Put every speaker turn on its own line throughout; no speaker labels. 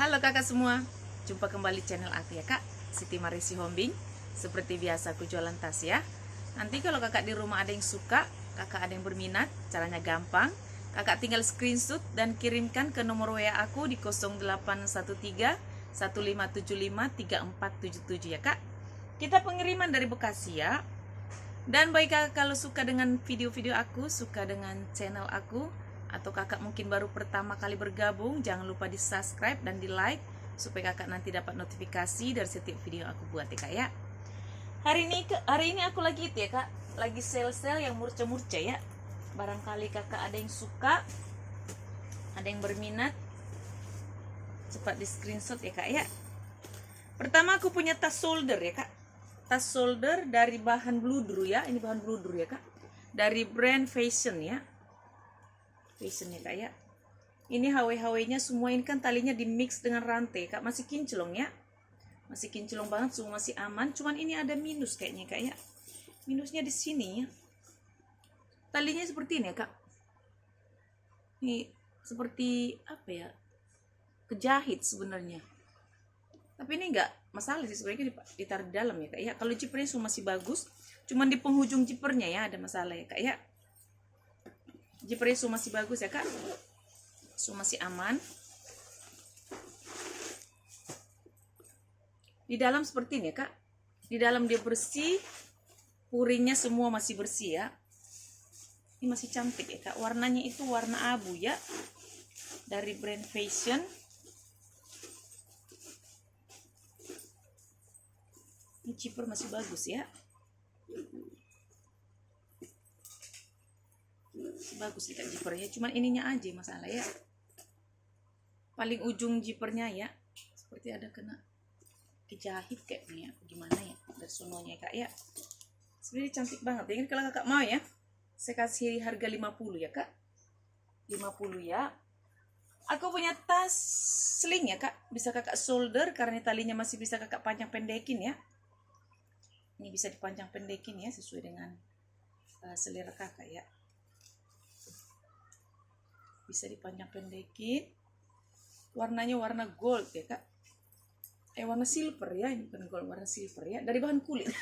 Halo kakak semua, jumpa kembali channel aku ya kak, Siti Marisi Hombing. Seperti biasa aku jualan tas ya. Nanti kalau kakak di rumah ada yang suka, kakak ada yang berminat, caranya gampang. Kakak tinggal screenshot dan kirimkan ke nomor WA aku di 0813 1575 3477 ya kak. Kita pengiriman dari Bekasi ya. Dan baik kakak kalau suka dengan video-video aku, suka dengan channel aku, atau kakak mungkin baru pertama kali bergabung, jangan lupa di subscribe dan di like supaya kakak nanti dapat notifikasi dari setiap video aku buat ya kak ya. Hari ini aku lagi itu ya kak, lagi sale-sale yang murca-murca ya. Barangkali kakak ada yang suka, ada yang berminat, cepat di screenshot ya kak ya. Pertama aku punya tas shoulder ya kak, tas shoulder dari bahan bludru ya. Ini bahan bludru ya kak, dari brand Fashion ya, Fashion ya kak ya. Ini HW-HW nya semua, ini kan talinya di mix dengan rantai kak, masih kinclong ya, masih kinclong banget, semua masih aman. Cuman ini ada minus kayaknya kak ya, minusnya di sini ya. Talinya seperti ini ya kak, ini seperti apa ya, kejahit sebenarnya, tapi ini enggak masalah sih sebenarnya, ditaruh di dalam ya kak ya. Kalau zippernya semua masih bagus, cuman di penghujung zippernya ya ada masalah ya kak ya. Zippernya semua masih bagus ya kak, semua masih aman. Di dalam seperti ini ya kak, di dalam dia bersih, puringnya semua masih bersih ya. Ini masih cantik ya kak, warnanya itu warna abu ya, dari brand Fashion. Ini zipper masih bagus ya, bagus ya kak zippernya. Cuman ininya aja masalah ya, paling ujung zippernya ya, seperti ada kena kejahit kayaknya, gimana ya, dari sononya kak ya. Sebenarnya cantik banget ya. Ini kalau kakak mau ya, saya kasih harga 50 ya kak, 50 ya. Aku punya tas sling ya kak, bisa kakak shoulder karena talinya masih bisa kakak panjang pendekin ya. Ini bisa dipanjang pendekin ya, sesuai dengan selera kakak ya. Bisa dipanjang pendekin. Warnanya warna gold ya kak, warna silver ya, ini bukan gold, warna silver ya, dari bahan kulit.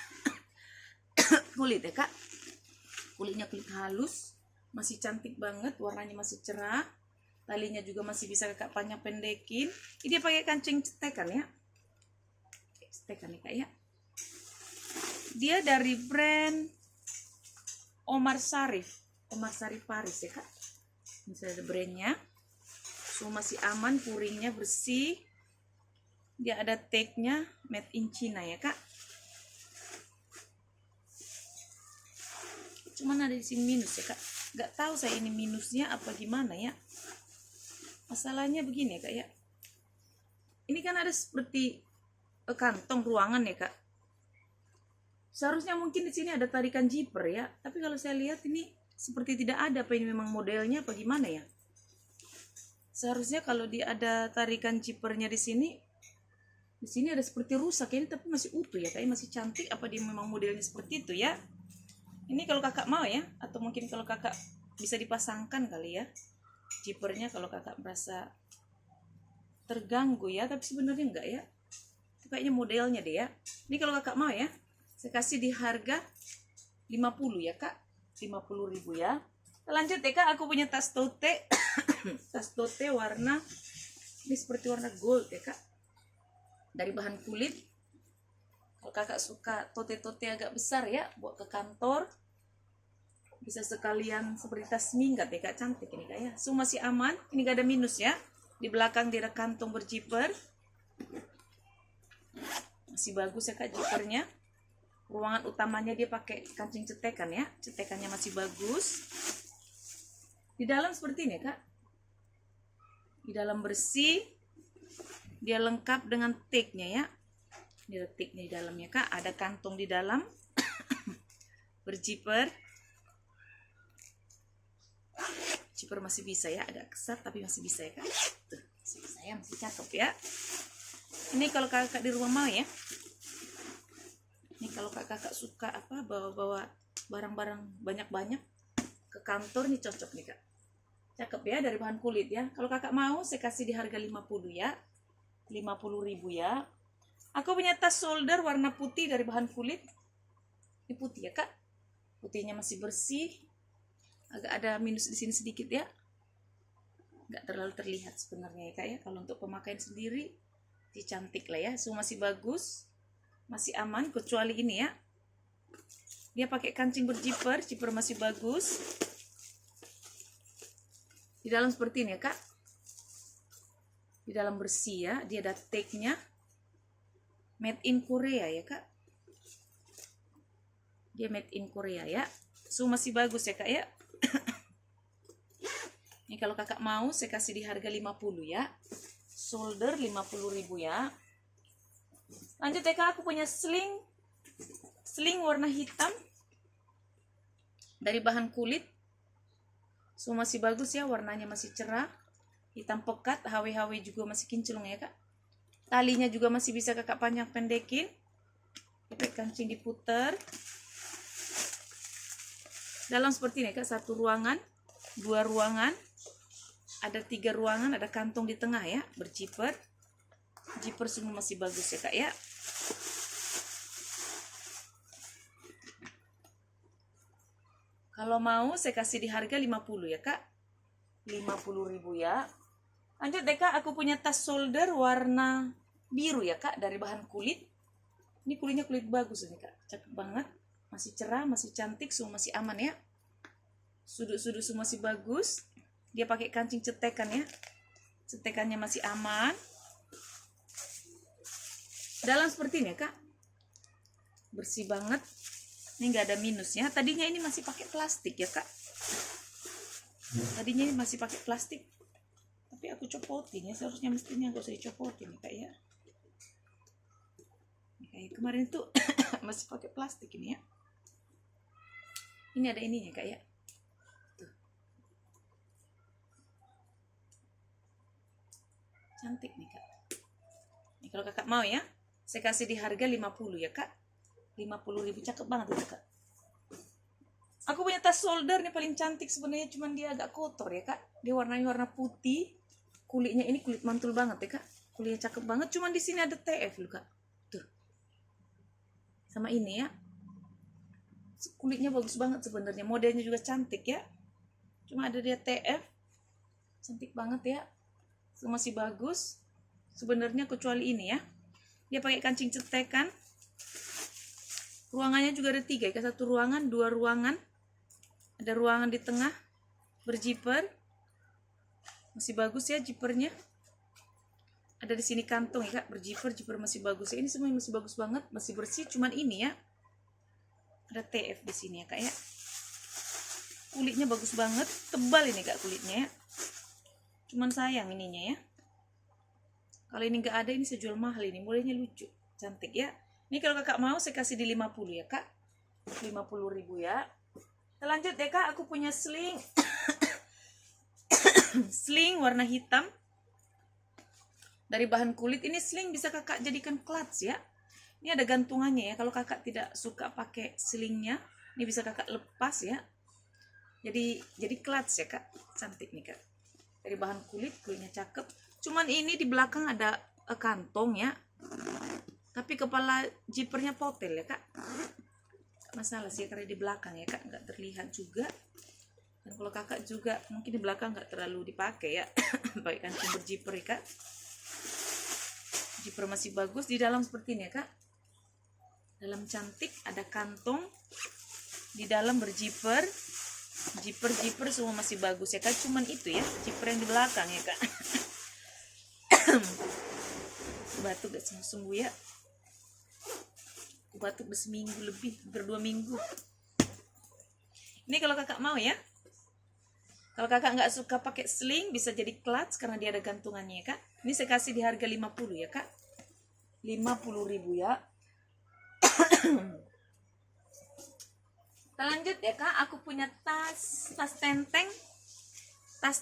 Kulit ya kak, kulitnya kulit halus, masih cantik banget, warnanya masih cerah. Talinya juga masih bisa kakak panjang pendekin. Ini dia pakai kancing cetekan ya, cetekan ya kak ya. Dia dari brand Omar Sharif Paris ya kak. Ini ada brandnya, semua masih aman, puringnya bersih. Dia ada tag-nya made in China ya kak. Cuman ada di sini minus ya kak, nggak tahu saya ini minusnya apa gimana ya. Masalahnya begini ya kak ya, ini kan ada seperti kantong ruangan ya kak. Seharusnya mungkin di sini ada tarikan zipper ya, tapi kalau saya lihat ini seperti tidak ada. Apa ini memang modelnya apa gimana ya? Seharusnya kalau dia ada tarikan zippernya di sini ada seperti rusak ini, tapi masih utuh ya, kayak masih cantik. Apa dia memang modelnya seperti itu ya? Ini kalau kakak mau ya, atau mungkin kalau kakak bisa dipasangkan kali ya zippernya kalau kakak merasa terganggu ya, tapi sebenarnya enggak ya. Itu kayaknya modelnya deh ya. Ini kalau kakak mau ya, saya kasih di harga 50 ya kak, 50.000 ya. Lanjut ya kak, aku punya tas tote. Tas tote warna ini seperti warna gold ya kak, dari bahan kulit. Kalau kakak suka tote-tote agak besar ya, buat ke kantor, bisa sekalian seperti tas minggat ya kak, cantik ini kak ya. Semua masih aman, ini gak ada minus ya. Di belakang dia ada kantong berzipper, masih bagus ya kak zippernya. Ruangan utamanya dia pakai kancing cetekan ya, cetekannya masih bagus. Di dalam seperti ini ya kak, di dalam bersih, dia lengkap dengan tag-nya ya. Ini ada tag-nya di dalamnya kak, ada kantong di dalam, berzipper. Zipper masih bisa ya, agak kesat tapi masih bisa ya kak. Tuh, masih bisa ya, masih cakep ya. Ini kalau kakak di rumah mau ya. Ini kalau kakak suka apa, bawa-bawa barang-barang banyak-banyak ke kantor, nih cocok nih kak. Cakep ya, dari bahan kulit ya. Kalau kakak mau saya kasih di harga 50 ya. 50.000 ya. Aku punya tas shoulder warna putih dari bahan kulit. Ini putih ya kak, putihnya masih bersih, agak ada minus di sini sedikit ya, nggak terlalu terlihat sebenarnya ya kak ya. Kalau untuk pemakaian sendiri sih cantik lah ya, semua masih bagus, masih aman, kecuali ini ya, dia pakai kancing berjiper, jiper masih bagus. Di dalam seperti ini ya kak, di dalam bersih ya, dia ada tag-nya made in Korea ya kak, dia made in Korea ya, semua masih bagus ya kak ya. Ini kalau kakak mau saya kasih di harga 50 ya, shoulder 50.000 ya. Lanjut ya kak, aku punya sling warna hitam dari bahan kulit, semua masih bagus ya, warnanya masih cerah, hitam pekat, HW juga masih kinclong ya kak. Talinya juga masih bisa kakak panjang pendekin, pakai kancing diputer. Dalam seperti ini kak, satu ruangan, dua ruangan, ada 3 ruangan, ada kantong di tengah ya, berjiper, jiper semua masih bagus ya kak ya. Kalau mau saya kasih di harga 50 ya kak, 50.000 ya. Lanjut deh kak, aku punya tas shoulder warna biru ya kak, dari bahan kulit. Ini kulitnya kulit bagus ini kak, cakep banget, masih cerah, masih cantik, semua masih aman ya. Sudut-sudut semua masih bagus. Dia pakai kancing cetekan ya, cetekannya masih aman. Dalam seperti ini ya kak, bersih banget, ini nggak ada minusnya. Tadinya ini masih pakai plastik ya kak, tadinya ini masih pakai plastik, tapi aku copotin ya, seharusnya mestinya nggak usah dicopotin ya kak ya. Kayak kemarin itu masih pakai plastik ini ya. Ini ada ininya kak ya. Tuh. Cantik nih kak. Nih kalau kakak mau ya, saya kasih di harga 50 ya kak. 50.000, cakep banget itu kak. Aku punya tas shoulder nih paling cantik sebenarnya, cuman dia agak kotor ya kak. Dia warnanya warna putih. Kulitnya ini kulit mantul banget ya kak. Kulitnya cakep banget, cuman di sini ada TF loh kak. Tuh. Sama ini ya, kulitnya bagus banget sebenarnya, modelnya juga cantik ya, cuma ada dia TF, cantik banget ya, masih bagus sebenarnya, kecuali ini ya, dia pakai kancing cetekan. Ruangannya juga ada 3 ya, 1 ruangan, 2 ruangan, ada ruangan di tengah berjiper, masih bagus ya jipernya. Ada di sini kantong ya kak, berjiper, jiper masih bagus ya. Ini semua masih bagus banget, masih bersih. Cuman ini ya, ada TF di sini ya kak ya. Kulitnya bagus banget, tebal ini kak kulitnya ya. Cuman sayang ininya ya. Kalau ini nggak ada, ini saya jual mahal ini. Modelnya lucu, cantik ya. Ini kalau kakak mau saya kasih di 50 ya kak. 50.000 ya. Kita lanjut ya kak, aku punya sling. Sling warna hitam dari bahan kulit. Ini sling bisa kakak jadikan clutch ya. Ini ada gantungannya ya, kalau kakak tidak suka pakai slingnya, ini bisa kakak lepas ya. Jadi clutch ya kak, cantik nih kak. Dari bahan kulit, kulitnya cakep. Cuman ini di belakang ada kantong ya, tapi kepala jipernya potel ya kak. Masalah sih karena di belakang ya kak, nggak terlihat juga. Dan kalau kakak juga mungkin di belakang nggak terlalu dipakai ya, pakai kancing berjiper ya kak. Jiper masih bagus. Di dalam seperti ini ya kak, dalam cantik, ada kantong di dalam berjiper, jiper semua masih bagus ya kak. Cuman itu ya, jiper yang di belakang ya kak. Batuk gak sembuh ya, batuk udah seminggu lebih, hampir 2 minggu. Ini kalau kakak mau ya, kalau kakak nggak suka pakai sling, bisa jadi clutch karena dia ada gantungannya ya kak. Ini saya kasih di harga 50 ya kak, 50.000 ya. Kita lanjut ya kak, aku punya tas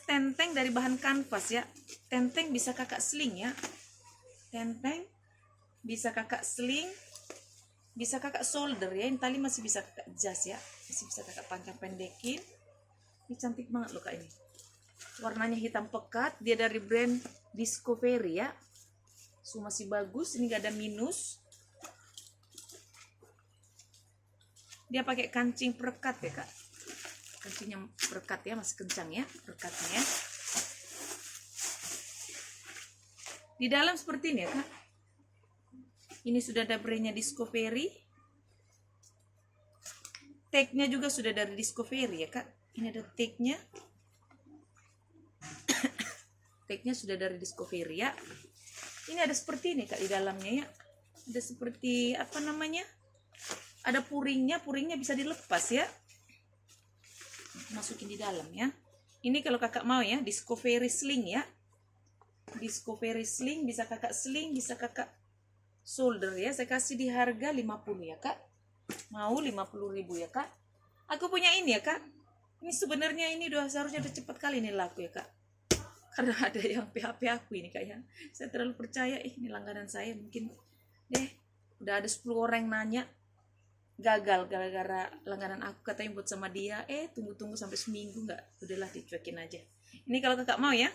tenteng dari bahan kanvas ya. Tenteng bisa kakak sling ya, tenteng bisa kakak sling, bisa kakak shoulder ya. Ini tali masih bisa kakak jas ya, masih bisa kakak panjang pendekin. Ini cantik banget loh kak ini. Warnanya hitam pekat, dia dari brand Discovery ya. masih bagus, ini gak ada minus. Dia pakai kancing perekat ya kak, kancingnya perekat ya, masih kencang ya perekatnya ya. Di dalam seperti ini ya kak. Ini sudah ada brandnya Discovery. Tagnya juga sudah dari Discovery ya kak. Ini ada tagnya. Tagnya sudah dari Discovery ya. Ini ada seperti ini kak di dalamnya ya. Ada seperti apa namanya? Ada puringnya bisa dilepas ya. Masukin di dalam ya. Ini kalau kakak mau ya, Discovery Sling ya. Discovery Sling, bisa kakak sling, bisa kakak shoulder ya. Saya kasih di harga 50 ya kak. Mau 50.000 ya kak. Aku punya ini ya kak. Ini sebenarnya ini seharusnya udah cepat kali ini laku ya kak. Karena ada yang PHP aku ini kak ya. Saya terlalu percaya, ini langganan saya mungkin deh. Udah ada 10 orang yang nanya. Gagal gara-gara langganan aku katanya buat sama dia. Tunggu sampai seminggu nggak. Udahlah dicuekin aja. Ini kalau kakak mau ya.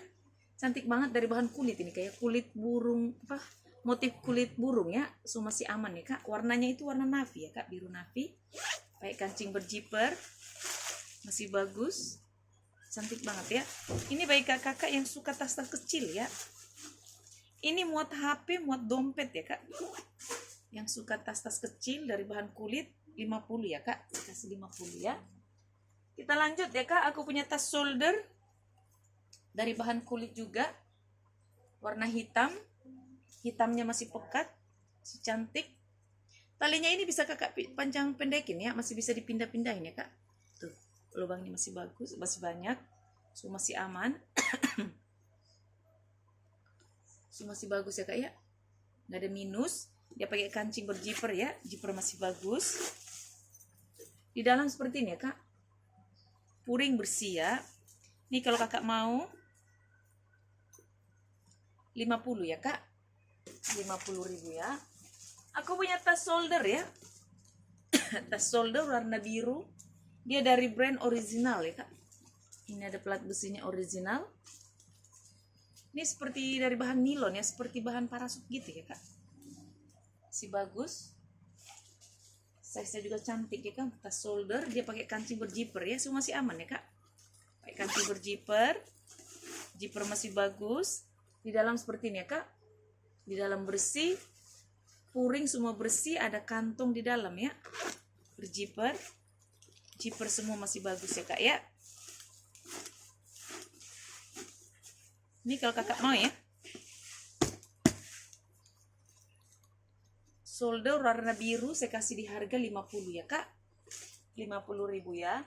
Cantik banget dari bahan kulit ini kayak kulit burung apa? Motif kulit burung ya. So masih aman ya kak. Warnanya itu warna navy ya kak, biru navy. Pakai kancing berjiper. Masih bagus. Cantik banget ya. Ini bagi kakak yang suka tas-tas kecil ya. Ini muat HP, muat dompet ya kak. Yang suka tas-tas kecil dari bahan kulit 50 ya kak. Kasih 50 ya. Kita lanjut ya kak. Aku punya tas shoulder dari bahan kulit juga. Warna hitam. Hitamnya masih pekat. Masih cantik. Talinya ini bisa kakak panjang pendekin ya. Masih bisa dipindah-pindahin ya kak. Tuh. Lubangnya masih bagus. Masih banyak. So masih aman. So masih bagus ya kak ya. Nggak ada minus. Dia pakai kancing berjiper ya. Jiper masih bagus. Di dalam seperti ini ya kak. Puring bersih ya. Ini kalau kakak mau 50 ya kak. 50.000 ya. Aku punya tas shoulder ya. Tas shoulder warna biru. Dia dari brand original ya kak. Ini ada plat besinya original. Ini seperti dari bahan nilon ya. Seperti bahan parasut gitu ya kak. Si bagus. Size-nya juga cantik ya kan. Tas shoulder. Dia pakai kancing berjiper ya. Semua masih aman ya kak. Pakai kancing berjiper. Jiper masih bagus. Di dalam seperti ini ya kak. Di dalam bersih. Puring semua bersih. Ada kantong di dalam ya. Berjiper. Jiper semua masih bagus ya kak ya. Ini kalau kakak mau ya. Shoulder warna biru saya kasih di harga 50 ya kak. 50.000 ya.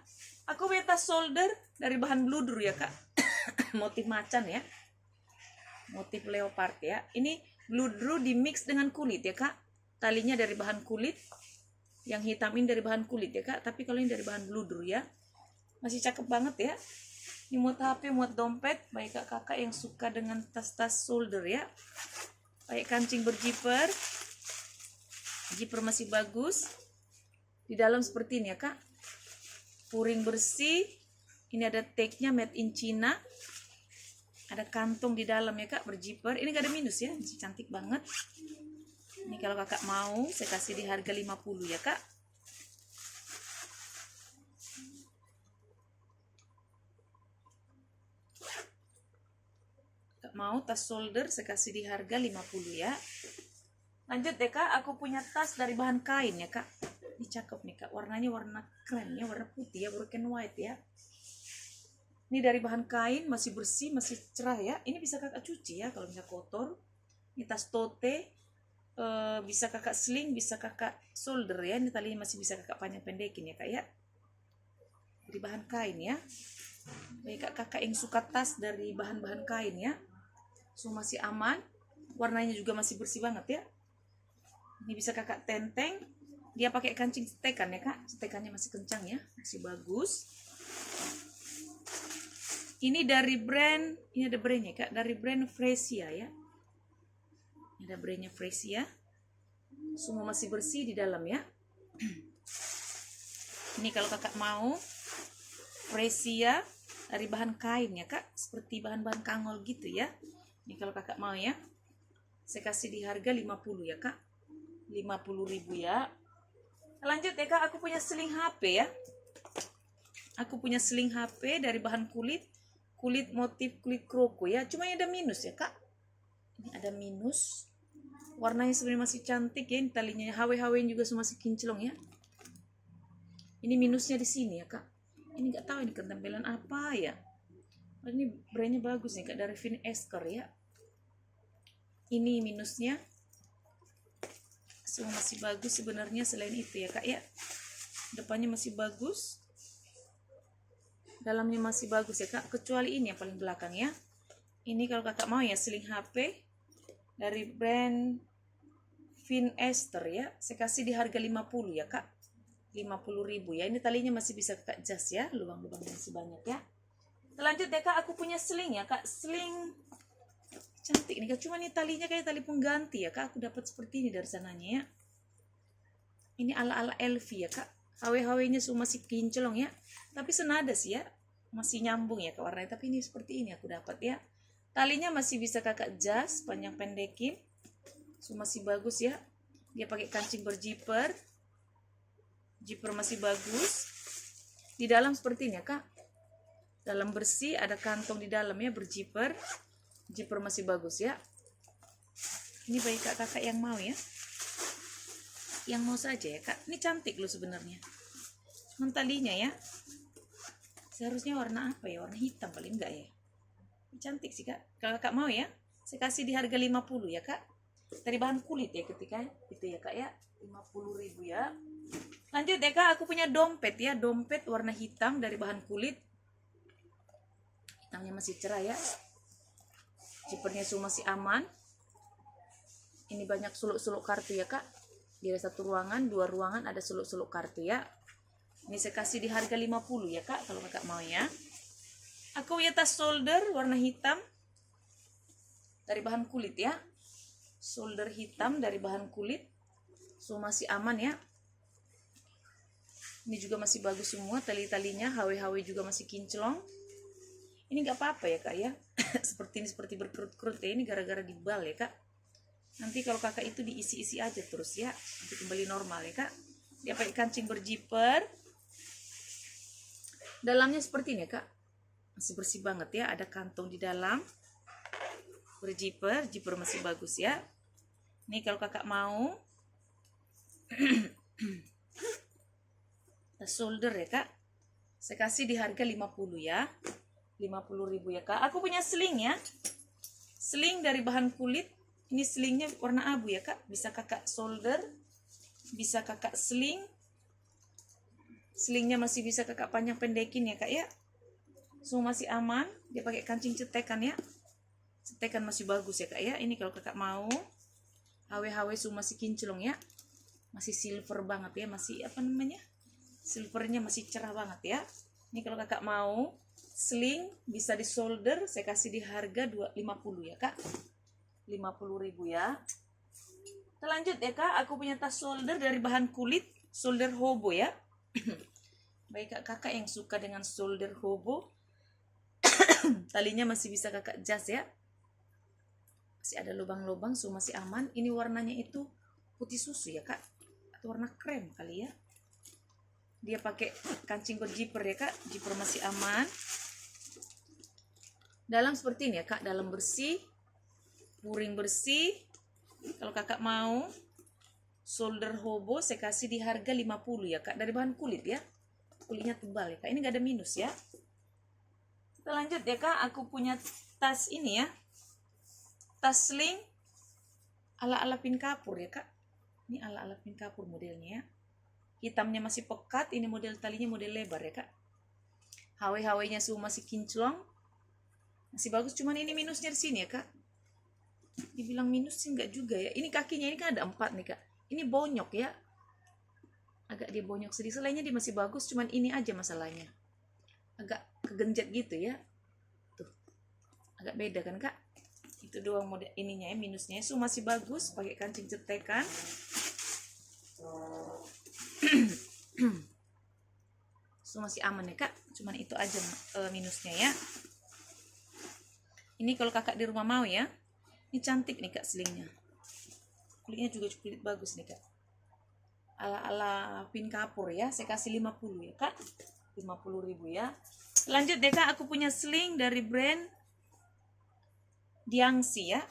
Aku punya tas shoulder dari bahan bludur ya kak. Motif macan ya. Motif leopard ya. Ini bludur di mix dengan kulit ya kak. Talinya dari bahan kulit. Yang hitam ini dari bahan kulit ya kak. Tapi kalau ini dari bahan bludur ya. Masih cakep banget ya. Ini muat HP, muat dompet. Baik kakak yang suka dengan tas-tas shoulder ya. Pakai kancing berjiper. Jiper masih bagus. Di dalam seperti ini ya kak. Puring bersih. Ini ada tagnya made in China. Ada kantong di dalam ya kak, berjiper. Ini gak ada minus ya, masih cantik banget. Ini kalau kakak mau, saya kasih di harga 50 ya kak. Kakak mau tas shoulder, saya kasih di harga 50 ya. Lanjut deh kak, aku punya tas dari bahan kain ya kak. Ini cakep nih kak, warnanya warna krem ya, warna putih ya, broken white ya. Ini dari bahan kain, masih bersih, masih cerah ya. Ini bisa kakak cuci ya kalau misalnya kotor. Ini tas tote, bisa kakak sling, bisa kakak shoulder ya. Ini talinya masih bisa kakak panjang pendekin ya kak ya. Dari bahan kain ya. Baik kakak yang suka tas dari bahan-bahan kain ya. So masih aman, warnanya juga masih bersih banget ya. Ini bisa kakak tenteng. Dia pakai kancing setekan ya kak. Setekannya masih kencang ya. Masih bagus. Ini dari brand. Ini ada brandnya kak. Dari brand Fresia ya. Ini ada brandnya Fresia. Semua masih bersih di dalam ya. Ini kalau kakak mau. Fresia. Dari bahan kain ya kak. Seperti bahan-bahan kangol gitu ya. Ini kalau kakak mau ya. saya kasih di harga 50 ya kak, 50.000 ya. Lanjut ya kak, aku punya seling HP ya. Aku punya seling HP dari bahan kulit motif kulit kroko ya. Cuma ada minus ya kak. Ini ada minus. Warnanya sebenarnya masih cantik ya. Ini talinya HW-HW juga masih kinclong ya. Ini minusnya di sini ya kak. Ini nggak tahu ini ketempelan apa ya. Ini brandnya bagus nih kak, dari Fine Esker ya. Ini minusnya. Semua masih bagus sebenarnya selain itu ya kak ya. Depannya masih bagus, dalamnya masih bagus ya kak, kecuali ini yang paling belakang ya. Ini kalau kakak mau ya, seling HP dari brand Fine Esker ya. Saya kasih di harga 50 ya kak, 50.000 ya. Ini talinya masih bisa kakak jas ya, lubang-lubangnya masih banyak ya. Lanjut ya kak, aku punya seling ya kak, seling cantik nih kak. Cuma nih talinya kayak tali pengganti ya kak, aku dapat seperti ini dari sananya ya. Ini ala-ala LV ya kak, HW-HW-nya semua masih kinclong ya, tapi senada sih ya, masih nyambung ya kak warnanya. Tapi ini seperti ini aku dapat ya. Talinya masih bisa kakak jas, panjang pendekin, semua masih bagus ya. Dia pakai kancing berjiper, jiper masih bagus. Di dalam seperti ini ya kak, dalam bersih, ada kantong di dalam ya, berjiper, jiper masih bagus ya. Ini bagi kakak yang mau ya, yang mau saja ya kak. Ini cantik loh sebenarnya. Cuman talinya ya, seharusnya warna apa ya, warna hitam paling enggak ya. Ini cantik sih kak. Kalau kakak mau ya, saya kasih di harga 50 ya kak. Dari bahan kulit ya ketika itu ya kak ya, 50.000 ya. Lanjut ya kak, aku punya dompet ya, dompet warna hitam dari bahan kulit. Hitamnya masih cerah ya. Zipernya semua masih aman. Ini banyak suluk-suluk kartu ya kak. Di satu ruangan, 2 ruangan ada suluk-suluk kartu ya. Ini saya kasih di harga 50 ya kak, kalau kakak mau ya. Aku punya tas shoulder warna hitam dari bahan kulit ya. Shoulder hitam dari bahan kulit. Semua masih aman ya. Ini juga masih bagus semua, tali-talinya HW-HW juga masih kinclong. Ini nggak apa-apa ya kak ya. Seperti ini, seperti berkerut-kerut ya. Ini gara-gara dibal ya kak. Nanti kalau kakak itu diisi-isi aja terus ya, nanti kembali normal ya kak. Dia pakai kancing berjiper. Dalamnya seperti ini ya kak, masih bersih banget ya. Ada kantong di dalam, berjiper, jiper masih bagus ya. Ini kalau kakak mau shoulder ya kak, saya kasih di harga 50 ya, 50.000 ya kak. Aku punya seling ya, seling dari bahan kulit. Ini selingnya warna abu ya kak, bisa kakak shoulder, bisa kakak seling. Selingnya masih bisa kakak panjang pendekin ya kak ya. Semua masih aman. Dia pakai kancing cetekan ya, cetekan masih bagus ya kak ya. Ini kalau kakak mau, HW-HW semua masih kinclong ya, masih silver banget ya, masih apa namanya, silvernya masih cerah banget ya. Ini kalau kakak mau sling bisa di shoulder, saya kasih di harga 50 ya kak, 50.000 ya. Kita lanjut ya kak, aku punya tas shoulder dari bahan kulit, shoulder hobo ya. Baik kakak yang suka dengan shoulder hobo, talinya masih bisa kakak jas ya, masih ada lubang-lubang, semua masih aman. Ini warnanya itu putih susu ya kak, atau warna krem kali ya. Dia pakai kancing berjiper ya kak, jiper masih aman. Dalam seperti ini ya kak, dalam bersih, puring bersih. Kalau kakak mau shoulder hobo, saya kasih di harga 50 ya kak, dari bahan kulit ya, kulitnya tebal ya kak. Ini gak ada minus ya. Kita lanjut ya kak, aku punya tas ini ya, tas sling ala-ala pin kapur ya kak. Ini ala-ala pin kapur modelnya ya, hitamnya masih pekat. Ini model talinya model lebar ya kak. HW-HW-nya semua masih kinclong, masih bagus. Cuman ini minusnya di sini ya kak. Dibilang minus sih enggak juga ya. Ini kakinya ini kan ada 4 nih kak. Ini bonyok ya, agak dia bonyok sedikit. Selainnya dia masih bagus, cuman ini aja masalahnya, agak kegenjat gitu ya. Tuh, agak beda kan kak. Itu doang model ininya ya, minusnya. So masih bagus, pakai kancing cetekan. So masih aman ya kak. Cuman itu aja minusnya ya. Ini kalau kakak di rumah mau ya, Ini cantik nih kak selingnya. Kulitnya juga kulit bagus nih kak. Ala-ala pin kapur ya. Saya kasih 50 ya kak. 50.000 ya. Lanjut deh kak, aku punya seling dari brand Diangsi ya.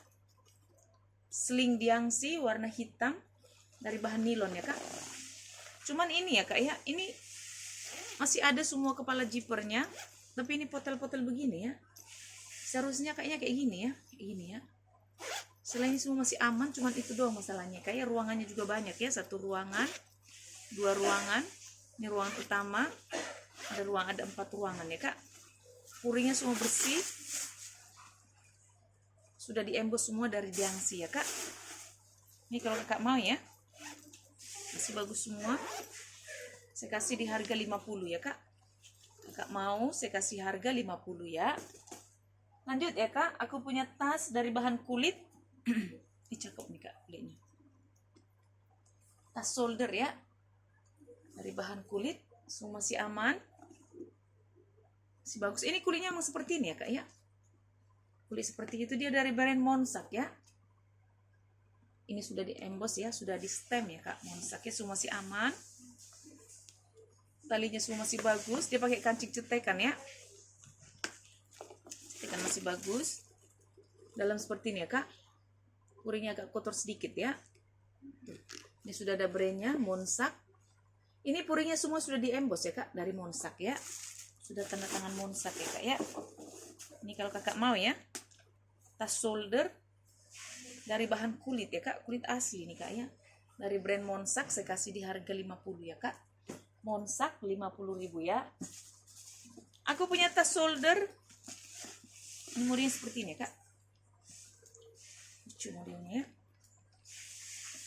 Seling Diangsi warna hitam dari bahan nilon ya kak. Cuman ini ya kak ya, ini masih ada semua kepala jipernya, tapi ini potel-potel begini ya. Seharusnya kayaknya kayak gini ya, kayak gini ya. Selain semua masih aman, cuman itu doang masalahnya. Kayak ruangannya juga banyak ya, 1 ruangan, 2 ruangan. Ini ruangan utama, ada 4 ruangan ya kak. Puringnya semua bersih, sudah diembos semua dari Diangsi ya kak. Ini kalau kakak mau ya, masih bagus semua. Saya kasih di harga 50 ya kak. Kakak mau saya kasih harga 50 ya. Lanjut ya kak, aku punya tas dari bahan kulit. Ini cakep nih kak kulitnya. Tas shoulder ya, dari bahan kulit, semua masih aman, masih bagus. Ini kulitnya emang seperti ini ya kak ya. Kulit seperti itu, dia dari brand Monsak ya. Ini sudah diembos ya, sudah di stem ya kak. Monsaknya semua masih aman, talinya semua masih bagus. Dia pakai kancing cetekan ya, cetekan masih bagus. Dalam seperti ini ya kak. Puringnya agak kotor sedikit ya. Ini sudah ada brandnya Monsak. Ini puringnya semua sudah diembos ya kak, dari Monsak ya. Sudah tanda tangan Monsak ya kak ya. Ini kalau kakak mau ya, tas shoulder dari bahan kulit ya kak, kulit asli nih kak ya. Dari brand Monsak saya kasih di harga 50 ya kak. Monsak 50.000 ya. Aku punya tas shoulder. Ini modelnya seperti ini ya kak. Lucu modelnya ya.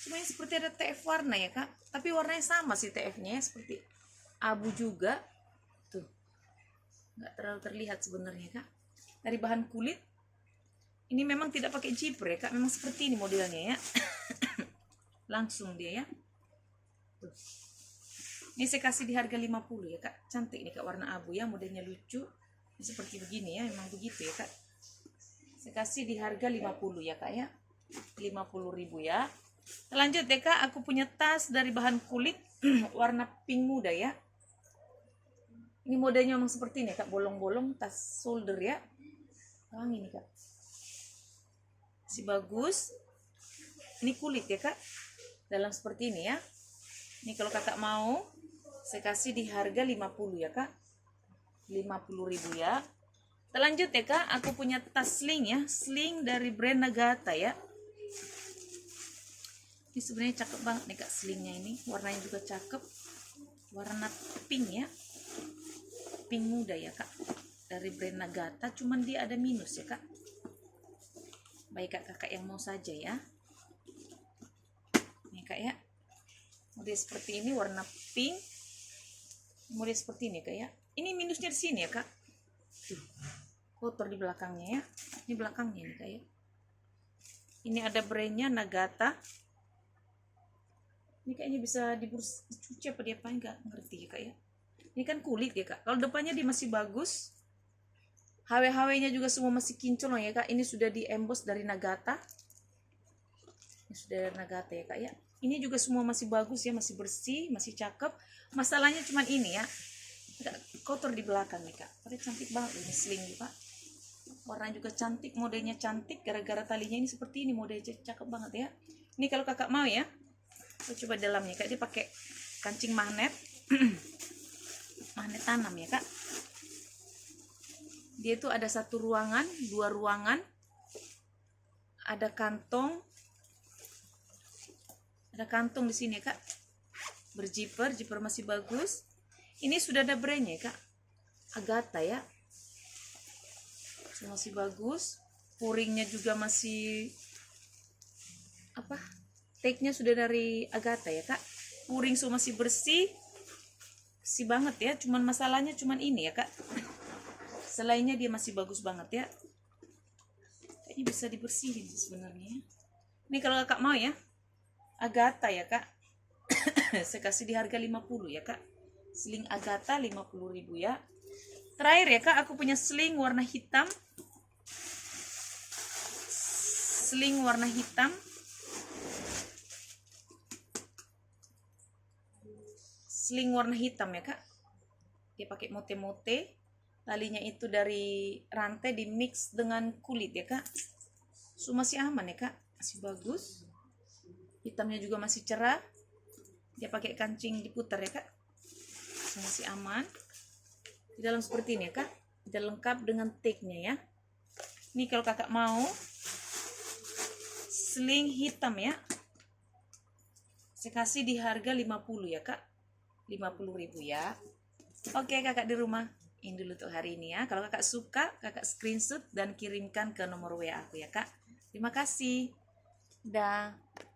Cuma ini seperti ada TF warna ya kak. Tapi warnanya sama sih TF-nya ya, seperti abu juga. Tuh, nggak terlalu terlihat sebenarnya kak. Dari bahan kulit. Ini memang tidak pakai zipper ya kak. Memang seperti ini modelnya ya. Langsung dia ya. Tuh. Ini saya kasih di harga 50 ya kak. Cantik nih kak, warna abu ya. Modelnya lucu. Ini seperti begini ya. Memang begitu ya kak. Saya kasih di harga 50 ya kak ya. 50.000 ya. Lanjut ya kak, aku punya tas dari bahan kulit warna pink muda ya. Ini modelnya memang seperti ini kak, bolong-bolong, tas shoulder ya. Wangi nih kak, masih bagus. Ini kulit ya kak, dalam seperti ini ya. Ini kalau kakak mau saya kasih di harga 50 ya kak. 50.000 ya. Lanjut ya kak, aku punya tas sling ya, sling dari brand Nagata ya. Ini sebenarnya cakep banget nih kak slingnya ini, warnanya juga cakep, warna pink ya, pink muda ya kak, dari brand Nagata. Cuman dia ada minus ya kak. Baik kak, kakak yang mau saja ya. Ini kak ya, model seperti ini warna pink, model seperti ini kak ya. Ini minusnya di sini ya kak. Tuh, kotor di belakangnya ya. Ini belakangnya nih kak ya. Ini ada brandnya Nagata. Ini kayaknya bisa dicuci apa dia, apa enggak ngerti ya kak ya. Ini kan kulit ya kak. Kalau depannya dia masih bagus. HW-HW-nya juga semua masih kinclong ya kak. Ini sudah diembos dari Nagata. Ini sudah dari Nagata ya kak ya. Ini juga semua masih bagus ya, masih bersih, masih cakep. Masalahnya cuma ini ya, agak kotor di belakang nih kak. Tapi cantik banget ini sling nih pak. Warnanya juga cantik, modelnya cantik. Gara-gara talinya ini seperti ini, modelnya cakep banget ya. Ini kalau kakak mau ya, kita coba dalamnya kak. Dia pakai kancing magnet. Magnet tanam ya kak. Dia itu ada 1 ruangan, 2 ruangan, ada kantong di sini ya kak, berjiper, jiper masih bagus. Ini sudah ada brandnya kak, Agata ya, masih bagus. Puringnya juga masih apa, tag-nya sudah dari Agata ya kak. Puring semua masih bersih banget ya. Cuman masalahnya cuman ini ya kak, selainnya dia masih bagus banget ya. Kayaknya bisa dibersihin sih sebenarnya. Ini kalau kakak mau ya, Agata ya kak. Saya kasih di harga 50 ya kak. Sling Agata 50.000 ya. Terakhir ya kak, aku punya sling warna hitam. sling warna hitam. Sling warna hitam ya kak, dia pakai mote-mote, talinya itu dari rantai di mix dengan kulit ya kak. So masih aman ya kak, masih bagus, hitamnya juga masih cerah, dia pakai kancing diputar ya kak. So, masih aman. Di dalam seperti ini ya kak, sudah lengkap dengan tagnya ya. Ini kalau kakak mau sling hitam ya, saya kasih di harga 50 ya kak, 50.000 ya. Oke kakak di rumah, ini dulu untuk hari ini ya. Kalau kakak suka, kakak screenshot dan kirimkan ke nomor WA aku ya kak. Terima kasih. Dah.